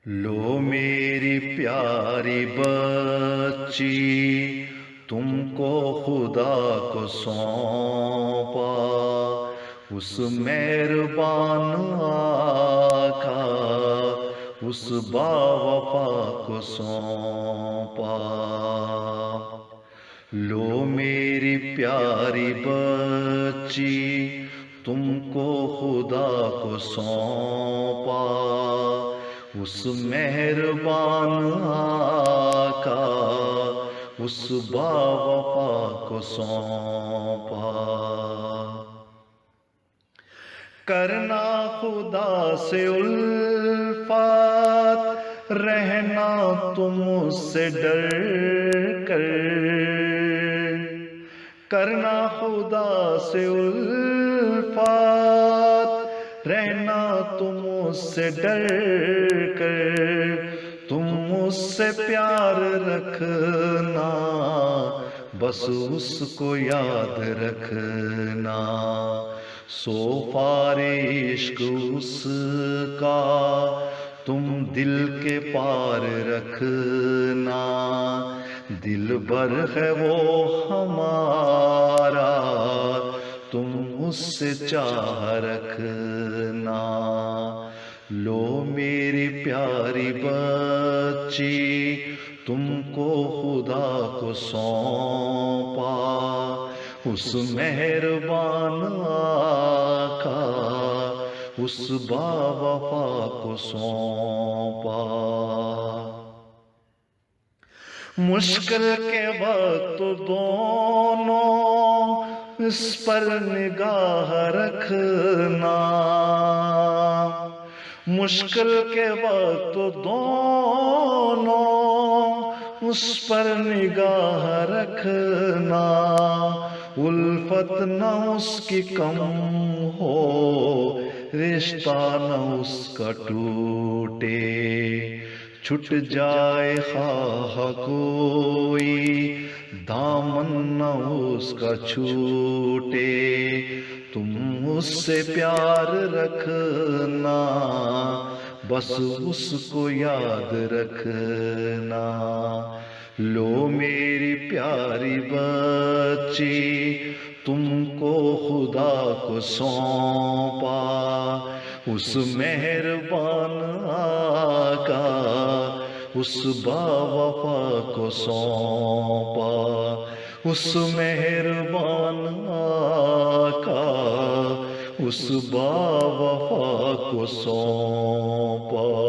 لو میری پیاری بچی تم کو خدا کو سونپا، اس مہربان آقا اس باوفا کو سونپا۔ لو میری پیاری بچی تم کو خدا کو سونپا، اس مہربان آقا اس باوفا کو سونپا۔ کرنا خدا سے الفت، رہنا تم اس سے ڈر کر، کرنا خدا سے الفت، رہنا تم اس سے ڈر کر، تم اس سے پیار رکھنا بس اس کو یاد رکھنا، سو عشق اس کا تم دل کے پار رکھنا، دل بر ہے وہ ہمارا تم اس سے چاہ رکھنا۔ لو میری پیاری بچی تم کو خدا کو سونپا، اس مہربان آقا اس باوفا کو سونپا۔ مشکل کے وقت دونوں اس پر نگاہ رکھنا، مشکل کے وقت دونوں اس پر نگاہ رکھنا، الفت نہ اس کی کم ہو، رشتہ نہ اس کا ٹوٹے، چھٹ جائے خواہ کوئی دامن نہ اس کا چھوٹے، تم اس سے پیار رکھنا بس اس کو یاد رکھنا۔ لو میری پیاری بچی تم کو خدا کو سونپا، اس مہربان آقا اس باوفا کو سونپا، اس مہربان آقا اس باوفا کو سونپا۔